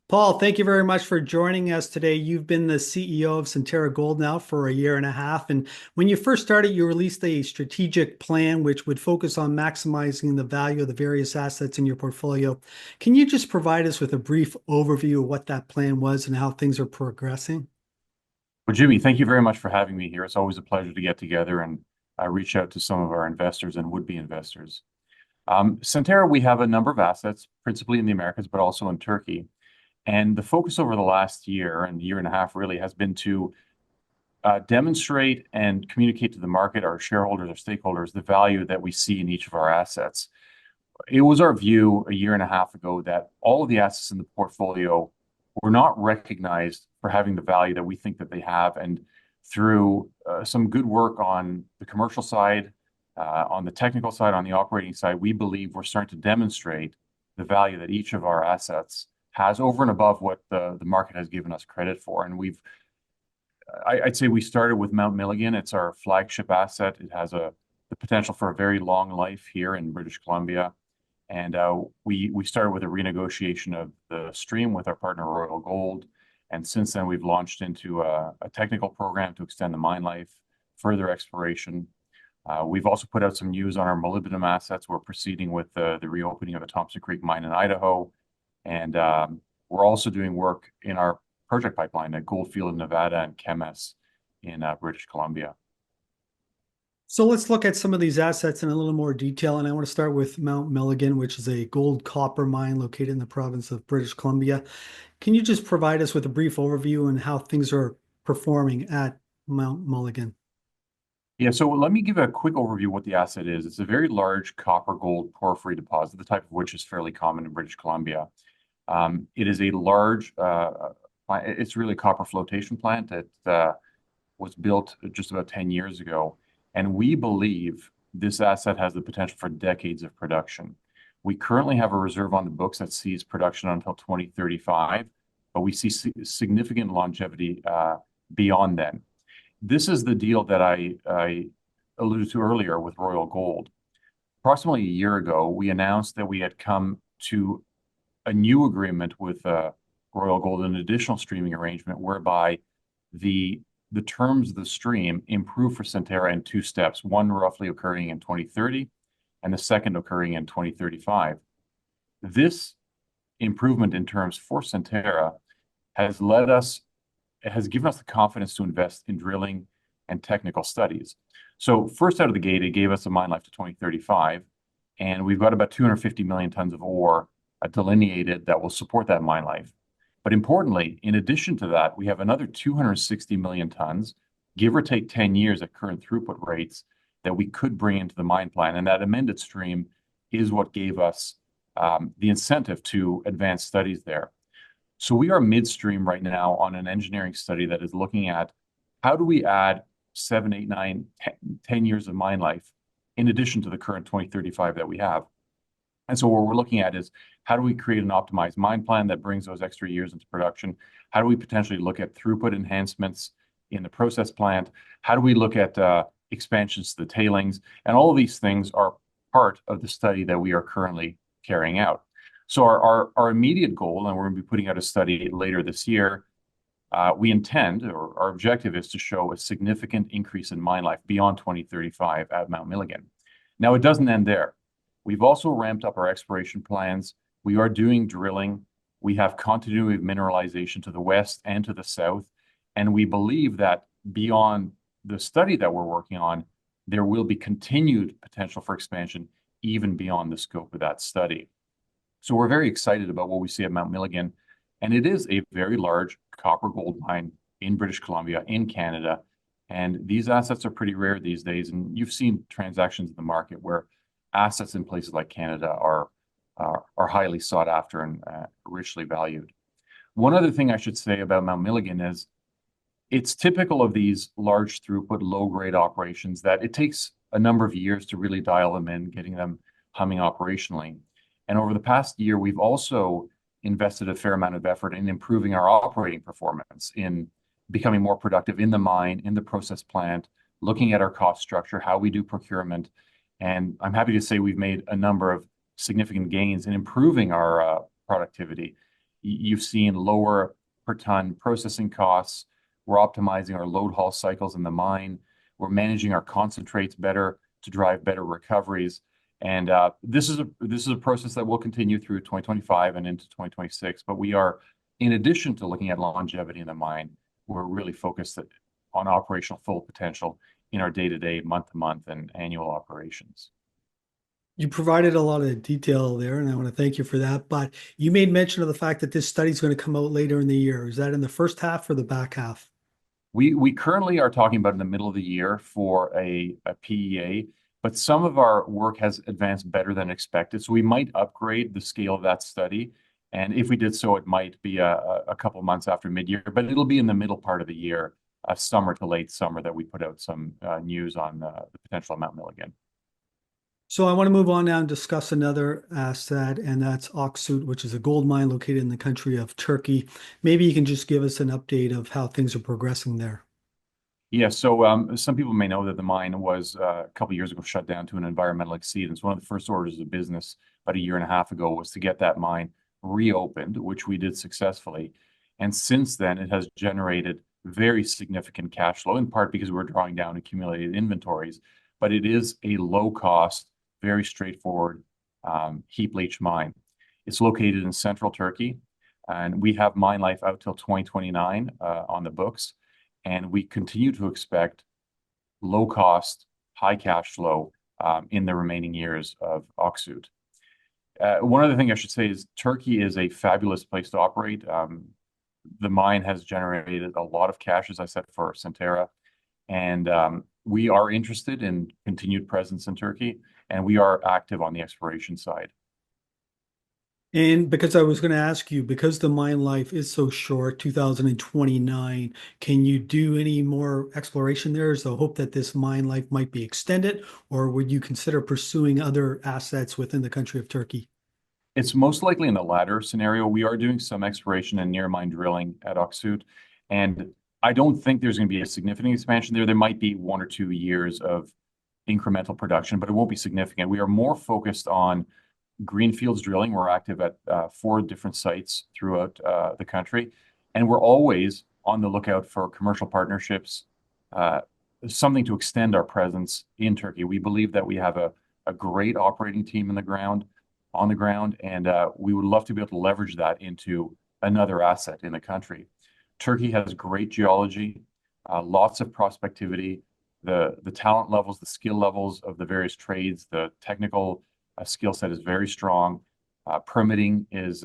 Paul, thank you very much for joining us today. You've been the CEO of Centerra Gold now for a year and a half. And when you first started, you released a strategic plan which would focus on maximizing the value of the various assets in your portfolio. Can you just provide us with a brief overview of what that plan was and how things are progressing? Well, Jimmy, thank you very much for having me here. It's always a pleasure to get together and reach out to some of our investors and would-be investors. Centerra, we have a number of assets, principally in the Americas, but also in Turkey. And the focus over the last year and year and a half really has been to demonstrate and communicate to the market, our shareholders, our stakeholders, the value that we see in each of our assets. It was our view a year and a half ago that all of the assets in the portfolio were not recognized for having the value that we think that they have. And through some good work on the commercial side, on the technical side, on the operating side, we believe we're starting to demonstrate the value that each of our assets has over and above what the market has given us credit for. And I'd say we started with Mount Milligan. It's our flagship asset. It has the potential for a very long life here in British Columbia. And we started with a renegotiation of the stream with our partner Royal Gold. And since then, we've launched into a technical program to extend the mine life, further exploration. We've also put out some news on our molybdenum assets. We're proceeding with the reopening of the Thompson Creek mine in Idaho. And we're also doing work in our project pipeline at Goldfield in Nevada and Chemes in British Columbia. So let's look at some of these assets in a little more detail. And I want to start with Mount Milligan, which is a gold copper mine located in the province of British Columbia. Can you just provide us with a brief overview on how things are performing at Mount Milligan? Yeah, so let me give a quick overview of what the asset is. It's a very large copper gold porphyry deposit, the type of which is fairly common in British Columbia. It is a large, it's really a copper flotation plant that was built just about 10 years ago. And we believe this asset has the potential for decades of production. We currently have a reserve on the books that sees production until 2035, but we see significant longevity beyond then. This is the deal that I alluded to earlier with Royal Gold. Approximately a year ago, we announced that we had come to a new agreement with Royal Gold, an additional streaming arrangement whereby the terms of the stream improve for Centerra in two steps, one roughly occurring in 2030 and the second occurring in 2035. This improvement in terms for Centerra has given us the confidence to invest in drilling and technical studies. So first out of the gate, it gave us a mine life to 2035, and we've got about 250 million tons of ore delineated that will support that mine life. But importantly, in addition to that, we have another 260 million tons, give or take 10 years at current throughput rates, that we could bring into the mine plan. And that amended stream is what gave us the incentive to advance studies there. So we are midstream right now on an engineering study that is looking at how do we add 7, 8, 9, 10 years of mine life in addition to the current 2035 that we have. And so what we're looking at is how do we create an optimized mine plan that brings those extra years into production? How do we potentially look at throughput enhancements in the process plant? How do we look at expansions to the tailings? And all of these things are part of the study that we are currently carrying out. So our immediate goal, and we're going to be putting out a study later this year, we intend, or our objective is to show a significant increase in mine life beyond 2035 at Mount Milligan. Now, it doesn't end there. We've also ramped up our exploration plans. We are doing drilling. We have continuity of mineralization to the west and to the south. And we believe that beyond the study that we're working on, there will be continued potential for expansion even beyond the scope of that study. So we're very excited about what we see at Mount Milligan. And it is a very large copper gold mine in British Columbia, in Canada. And these assets are pretty rare these days. And you've seen transactions in the market where assets in places like Canada are highly sought after and richly valued. One other thing I should say about Mount Milligan is it's typical of these large throughput, low-grade operations that it takes a number of years to really dial them in, getting them humming operationally. And over the past year, we've also invested a fair amount of effort in improving our operating performance, in becoming more productive in the mine, in the process plant, looking at our cost structure, how we do procurement. And I'm happy to say we've made a number of significant gains in improving our productivity. You've seen lower per ton processing costs. We're optimizing our load haul cycles in the mine. We're managing our concentrates better to drive better recoveries. And this is a process that will continue through 2025 and into 2026. But we are, in addition to looking at longevity in the mine, we're really focused on operational full potential in our day-to-day, month-to-month, and annual operations. You provided a lot of detail there, and I want to thank you for that. But you made mention of the fact that this study is going to come out later in the year. Is that in the first half or the back half? We currently are talking about in the middle of the year for a PEA, but some of our work has advanced better than expected. So we might upgrade the scale of that study. And if we did so, it might be a couple of months after mid-year, but it'll be in the middle part of the year, summer to late summer, that we put out some news on the potential of Mount Milligan. So I want to move on now and discuss another asset, and that's Oxide, which is a gold mine located in the country of Turkey. Maybe you can just give us an update of how things are progressing there. Yeah, so some people may know that the mine was a couple of years ago shut down to an environmental exceedance. One of the first orders of business about a year and a half ago was to get that mine reopened, which we did successfully. And since then, it has generated very significant cash flow, in part because we're drawing down accumulated inventories. But it is a low-cost, very straightforward heap leach mine. It's located in central Turkey, and we have mine life out till 2029 on the books. And we continue to expect low cost, high cash flow in the remaining years of Oxide. One other thing I should say is Turkey is a fabulous place to operate. The mine has generated a lot of cash, as I said, for Centerra. And we are interested in continued presence in Turkey, and we are active on the exploration side. And because I was going to ask you, because the mine life is so short, 2029, can you do any more exploration there? Is the hope that this mine life might be extended, or would you consider pursuing other assets within the country of Turkey? It's most likely in the latter scenario. We are doing some exploration and near mine drilling at Oxide, and I don't think there's going to be a significant expansion there. There might be 1 or 2 years of incremental production, but it won't be significant. We are more focused on greenfields drilling. We're active at 4 different sites throughout the country, and we're always on the lookout for commercial partnerships, something to extend our presence in Turkey. We believe that we have a great operating team on the ground, and we would love to be able to leverage that into another asset in the country. Turkey has great geology, lots of prospectivity, the talent levels, the skill levels of the various trades, the technical skill set is very strong. Permitting is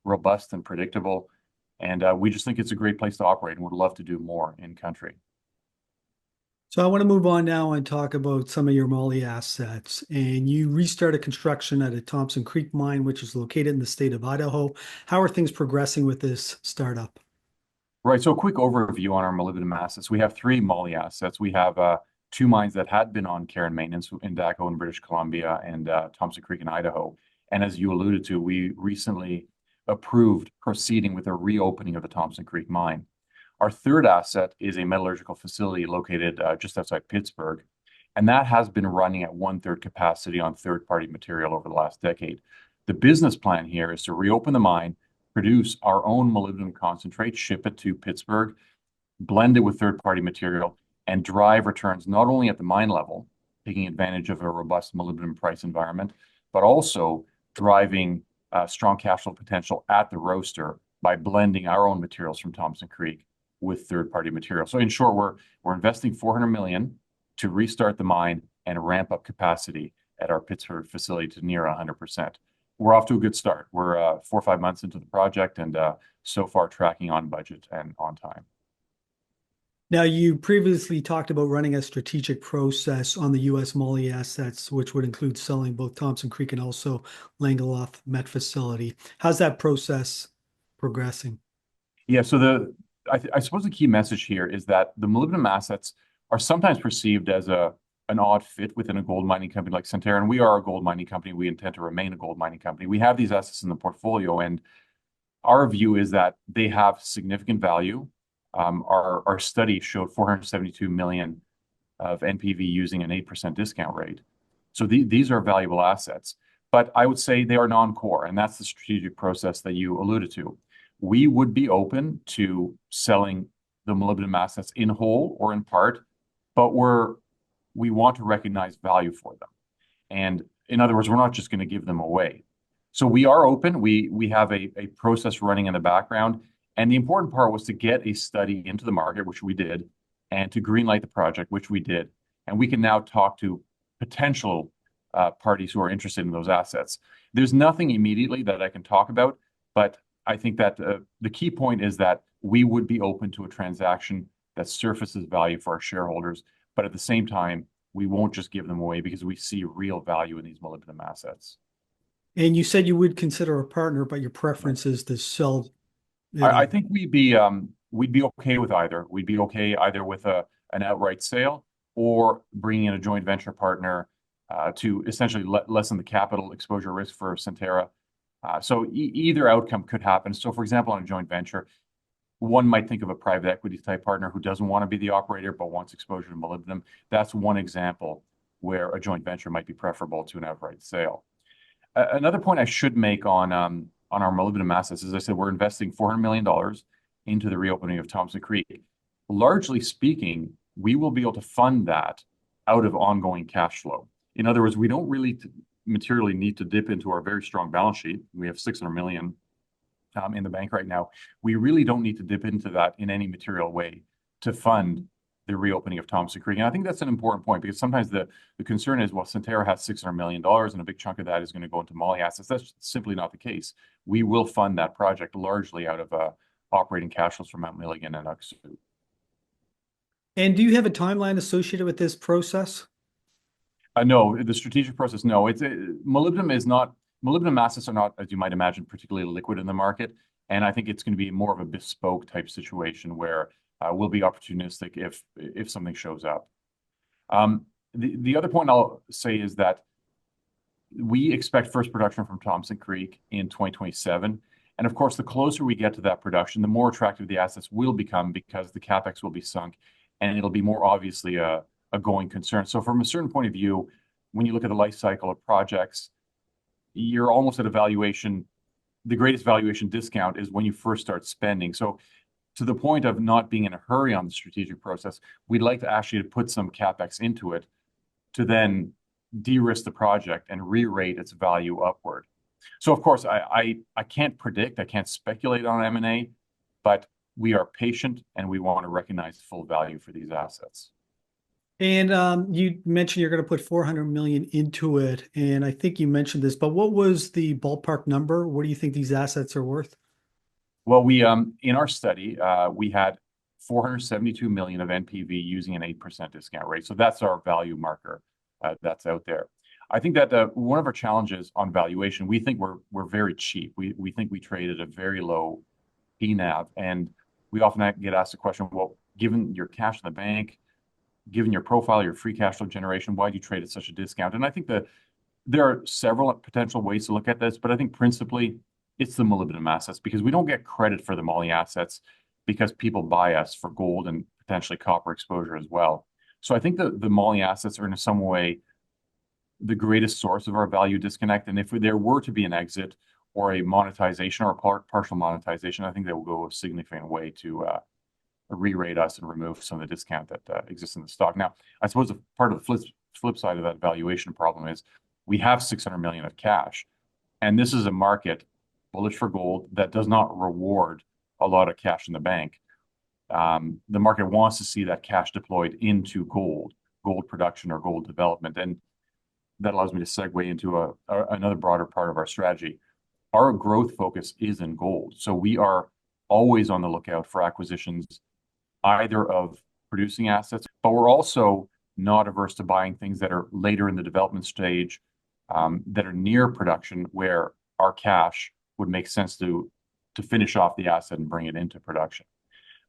robust and predictable. And we just think it's a great place to operate and would love to do more in country. So I want to move on now and talk about some of your moly assets. And you restarted construction at a Thompson Creek mine, which is located in the state of Idaho. How are things progressing with this startup? Right. So a quick overview on our molybdenum assets. We have 3 moly assets. We have 2 mines that had been on care and maintenance in Daco in British Columbia and Thompson Creek in Idaho. And as you alluded to, we recently approved proceeding with a reopening of the Thompson Creek mine. Our third asset is a metallurgical facility located just outside Pittsburgh, and that has been running at 1/3 capacity on third-party material over the last decade. The business plan here is to reopen the mine, produce our own molybdenum concentrate, ship it to Pittsburgh, blend it with third-party material, and drive returns not only at the mine level, taking advantage of a robust molybdenum price environment, but also driving strong cash flow potential at the roaster by blending our own materials from Thompson Creek with third-party material. So in short, we're investing $400 million to restart the mine and ramp up capacity at our Pittsburgh facility to near 100%. We're off to a good start. We're 4 or 5 months into the project and so far tracking on budget and on time. Now, you previously talked about running a strategic process on the U.S. moly assets, which would include selling both Thompson Creek and also Langeloth Met Facility. How's that process progressing? Yeah, so I suppose the key message here is that the molybdenum assets are sometimes perceived as an odd fit within a gold mining company like Centerra, and we are a gold mining company. We intend to remain a gold mining company. We have these assets in the portfolio, and our view is that they have significant value. Our study showed $472 million of NPV using an 8% discount rate. So these are valuable assets, but I would say they are non-core, and that's the strategic process that you alluded to. we would be open to selling the molybdenum assets in whole or in part, but we want to recognize value for them. And in other words, we're not just going to give them away. So we are open. We have a process running in the background. And the important part was to get a study into the market, which we did, and to greenlight the project, which we did. And we can now talk to potential parties who are interested in those assets. There's nothing immediately that I can talk about, but I think that the key point is that we would be open to a transaction that surfaces value for our shareholders, but at the same time, we won't just give them away because we see real value in these molybdenum assets. And you said you would consider a partner, but your preference is to sell it I think we'd be okay with either. We'd be okay either with an outright sale or bringing in a joint venture partner to essentially lessen the capital exposure risk for Centerra. So either outcome could happen. So, for example, on a joint venture, one might think of a private equity type partner who doesn't want to be the operator but wants exposure to molybdenum. That's one example where a joint venture might be preferable to an outright sale. Another point I should make on our molybdenum assets, as I said, we're investing $400 million into the reopening of Thompson Creek. Largely speaking, we will be able to fund that out of ongoing cash flow. In other words, we don't really materially need to dip into our very strong balance sheet. We have $600 million in the bank right now. We really don't need to dip into that in any material way to fund the reopening of Thompson Creek. And I think that's an important point because sometimes the concern is, well, Centerra has $600 million and a big chunk of that is going to go into moly assets. That's simply not the case. We will fund that project largely out of operating cash flows from Mount Milligan and Oxide. And do you have a timeline associated with this process? No, the strategic process, no. Molybdenum assets are not, as you might imagine, particularly liquid in the market. And I think it's going to be more of a bespoke type situation where we'll be opportunistic if something shows up. The other point I'll say is that we expect first production from Thompson Creek in 2027. And of course, the closer we get to that production, the more attractive the assets will become because the capex will be sunk and it'll be more obviously a going concern. So from a certain point of view, when you look at the life cycle of projects, you're almost at a valuation. The greatest valuation discount is when you first start spending. So to the point of not being in a hurry on the strategic process, we'd like to actually put some capex into it to then de-risk the project and re-rate its value upward. So of course, I can't predict, I can't speculate on M&A, but we are patient and we want to recognize full value for these assets. And you mentioned you're going to put 400 million into it, and I think you mentioned this, but what was the ballpark number? What do you think these assets are worth? Well, we in our study we had 472 million of NPV using an 8% discount rate. So that's our value marker that's out there. I think that one of our challenges on valuation, we think we're very cheap. We think we trade at a very low PNAV, and we often get asked the question, well, given your cash in the bank, given your profile, your free cash flow generation, why do you trade at such a discount? And I think that there are several potential ways to look at this, but I think principally it's the molybdenum assets because we don't get credit for the moly assets because people buy us for gold and potentially copper exposure as well. So I think the moly assets are in some way the greatest source of our value disconnect. And if there were to be an exit or a monetization or a partial monetization, I think that will go a significant way to re-rate us and remove some of the discount that exists in the stock. Now, I suppose a part of the flip side of that valuation problem is we have 600 million of cash, and this is a market bullish for gold that does not reward a lot of cash in the bank. The market wants to see that cash deployed into gold production or gold development, and that allows me to segue into another broader part of our strategy. Our growth focus is in gold, so we are always on the lookout for acquisitions, either of producing assets, but we're also not averse to buying things that are later in the development stage, that are near production, where our cash would make sense to finish off the asset and bring it into production.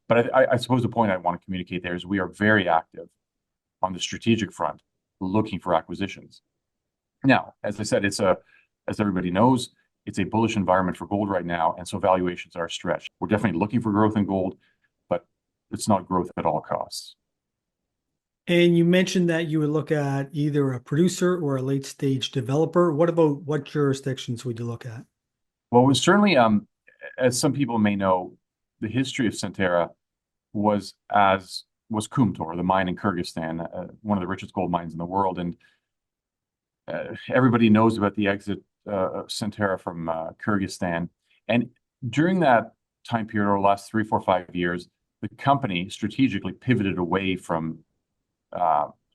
But I suppose the point I want to communicate there is we are very active on the strategic front, looking for acquisitions. Now, as I said, as everybody knows, it's a bullish environment for gold right now, and so valuations are stretched. We're definitely looking for growth in gold, but it's not growth at all costs. And you mentioned that you would look at either a producer or a late stage developer. What jurisdictions would you look at? Well, we certainly, as some people may know, the history of Centerra was Kumtor, the mine in Kyrgyzstan, one of the richest gold mines in the world, and everybody knows about the exit of Centerra from Kyrgyzstan. And during that time period, over the last 3, 4, 5 years, the company strategically pivoted away from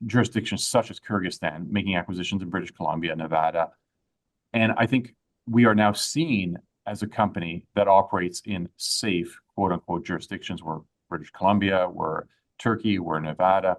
jurisdictions such as Kyrgyzstan, making acquisitions in British Columbia, Nevada. And I think we are now seen as a company that operates in safe, quote unquote, jurisdictions. We're British Columbia, we're Turkey, we're Nevada.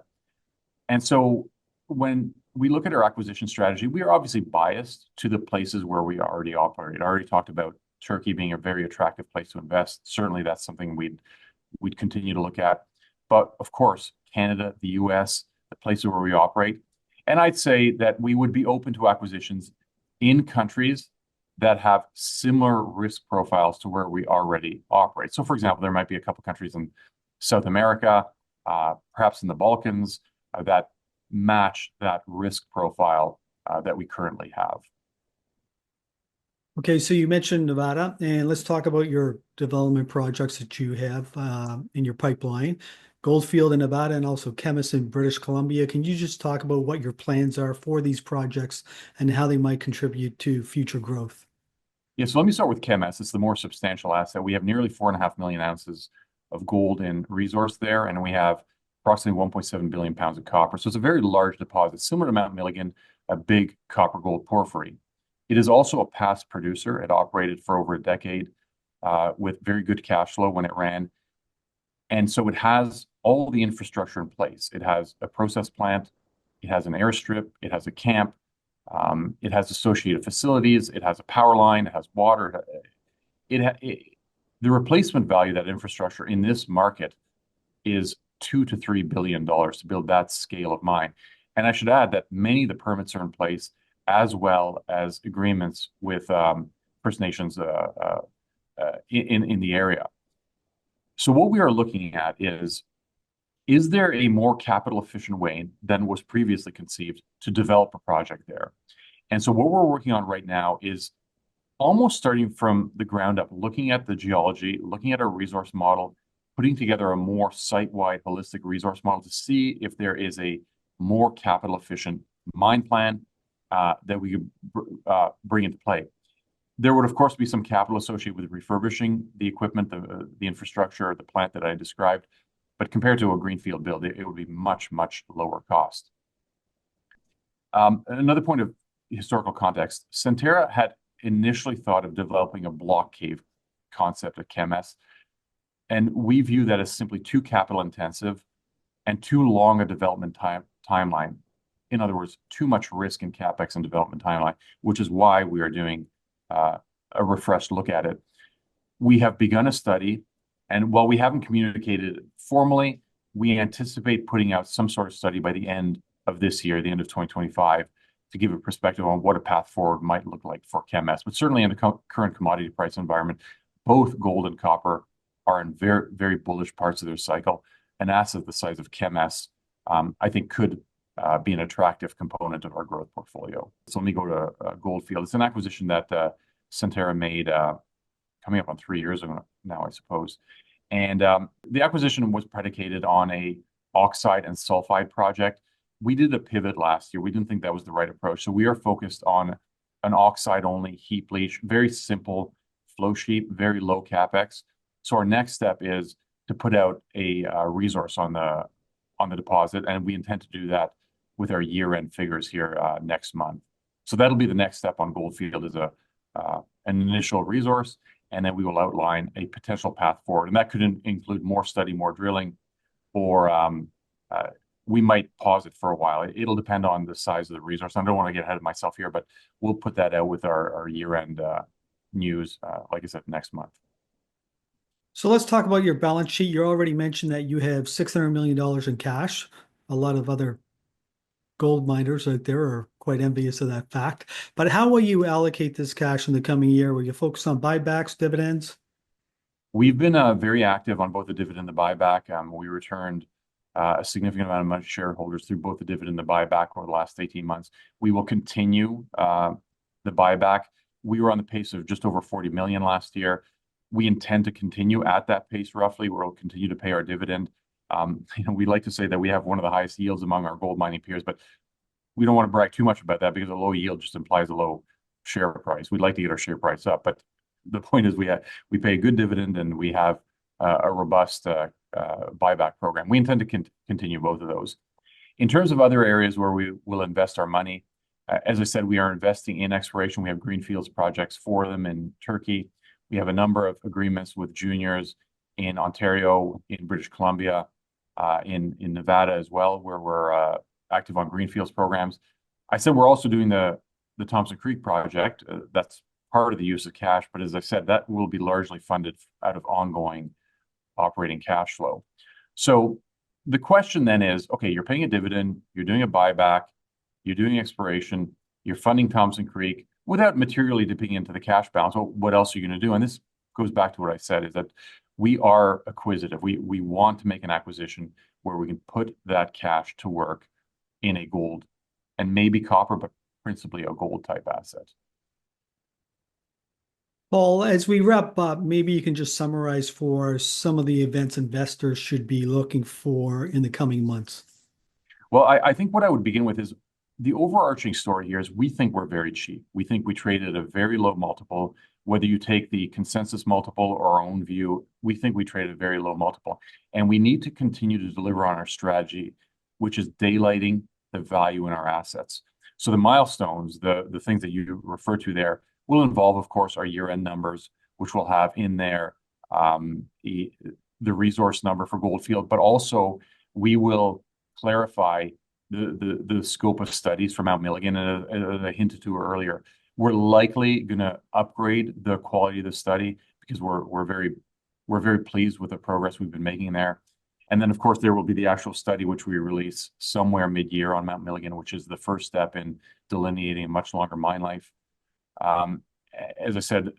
And so when we look at our acquisition strategy, we are obviously biased to the places where we already operate. I already talked about Turkey being a very attractive place to invest. Certainly, that's something we'd continue to look at. But of course, Canada, the US, the places where we operate. And I'd say that we would be open to acquisitions in countries that have similar risk profiles to where we already operate. So, for example, there might be a couple of countries in South America, perhaps in the Balkans, that match that risk profile that we currently have. Okay, so you mentioned Nevada, and let's talk about your development projects that you have in your pipeline. Goldfield in Nevada and also Chemist in British Columbia. Can you just talk about what your plans are for these projects and how they might contribute to future growth? Yeah, so let me start with Chemist. It's the more substantial asset. We have nearly 4.5 million ounces of gold in resource there, and we have approximately 1.7 billion pounds of copper. So it's a very large deposit, similar to Mount Milligan, a big copper gold porphyry. It is also a past producer. It operated for over a decade with very good cash flow when it ran. And so it has all the infrastructure in place. It has a process plant, it has an airstrip, it has a camp, it has associated facilities, it has a power line, it has water. The replacement value of that infrastructure in this market is $2 to $3 billion to build that scale of mine. And I should add that many of the permits are in place, as well as agreements with First Nations in the area. So what we are looking at is there a more capital efficient way than was previously conceived to develop a project there? And so what we're working on right now is almost starting from the ground up, looking at the geology, looking at our resource model, putting together a more site-wide holistic resource model to see if there is a more capital efficient mine plan that we could bring into play. There would, of course, be some capital associated with refurbishing the equipment, the infrastructure, the plant that I described. But compared to a greenfield build, it would be much, much lower cost. Another point of historical context, Centerra had initially thought of developing a block cave concept at Chemist. And we view that as simply too capital intensive and too long a development timeline. In other words, too much risk in CapEx and development timeline, which is why we are doing a refreshed look at it. We have begun a study, and while we haven't communicated formally, we anticipate putting out some sort of study by the end of this year, the end of 2025, to give a perspective on what a path forward might look like for Chemist. But certainly in the current commodity price environment, both gold and copper are in very, very bullish parts of their cycle. An asset the size of Chemist, I think, could be an attractive component of our growth portfolio. So let me go to Goldfield. It's an acquisition that Centerra made coming up on 3 years ago now, I suppose. And the acquisition was predicated on a oxide and sulfide project. We did a pivot last year. We didn't think that was the right approach. So we are focused on an oxide-only heap leach, very simple flow sheet, very low CapEx. So our next step is to put out a resource on the deposit, and we intend to do that with our year-end figures here next month. So that'll be the next step on Goldfield, is an initial resource, and then we will outline a potential path forward. And that could include more study, more drilling, or we might pause it for a while. It'll depend on the size of the resource. I don't want to get ahead of myself here, but we'll put that out with our year-end news, like I said, next month. So let's talk about your balance sheet. You already mentioned that you have $600 million in cash. A lot of other gold miners out there are quite envious of that fact. But how will you allocate this cash in the coming year? Will you focus on buybacks, dividends? We've been very active on both the dividend and the buyback. We returned a significant amount of money to shareholders through both the dividend and the buyback over the last 18 months. We will continue the buyback. We were on the pace of just over 40 million last year. We intend to continue at that pace roughly. We'll continue to pay our dividend. We like to say that we have one of the highest yields among our gold mining peers, but we don't want to brag too much about that because a low yield just implies a low share price. We'd like to get our share price up, but the point is we pay a good dividend and we have a robust buyback program. We intend to continue both of those. In terms of other areas where we will invest our money, as I said, we are investing in exploration. We have greenfields projects, 4 of them in Turkey. We have a number of agreements with juniors in Ontario, in British Columbia, in Nevada as well, where we're active on greenfields programs. I said we're also doing the Thompson Creek project. That's part of the use of cash, but as I said, that will be largely funded out of ongoing operating cash flow. So the question then is, okay, you're paying a dividend, you're doing a buyback, you're doing exploration, you're funding Thompson Creek without materially dipping into the cash balance. Well, what else are you going to do? And this goes back to what I said, is that we are acquisitive. We want to make an acquisition where we can put that cash to work in a gold and maybe copper, but principally a gold type asset. Paul, as we wrap up, maybe you can just summarize for some of the events investors should be looking for in the coming months. Well, I think what I would begin with is the overarching story here is we think we're very cheap. We think we trade at a very low multiple. Whether you take the consensus multiple or our own view, we think we trade at a very low multiple. And we need to continue to deliver on our strategy, which is daylighting the value in our assets. So the milestones, the things that you refer to there, will involve, of course, our year-end numbers, which will have in there the resource number for Goldfield, but also we will clarify the scope of studies for Mount Milligan, as I hinted to earlier. We're likely going to upgrade the quality of the study because we're very pleased with the progress we've been making there. And then, of course, there will be the actual study, which we release somewhere mid-year on Mount Milligan, which is the first step in delineating a much longer mine life. As I said,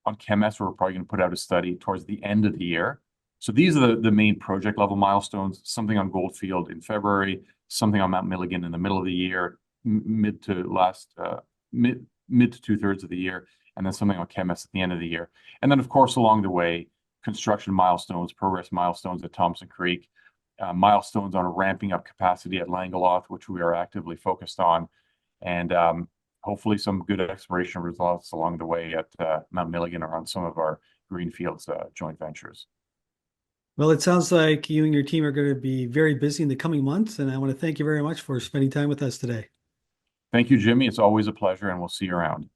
on ChemS, we're probably going to put out a study towards the end of the year. So these are the main project level milestones, something on Goldfield in February, something on Mount Milligan in the middle of the year, mid to 2/3 of the year, and then something on ChemS at the end of the year. And then, of course, along the way, construction milestones, progress milestones at Thompson Creek, milestones on ramping up capacity at Langeloth, which we are actively focused on, and hopefully some good exploration results along the way at Mount Milligan or on some of our greenfields joint ventures. Well, it sounds like you and your team are going to be very busy in the coming months, and I want to thank you very much for spending time with us today. Thank you, Jimmy. It's always a pleasure, and we'll see you around.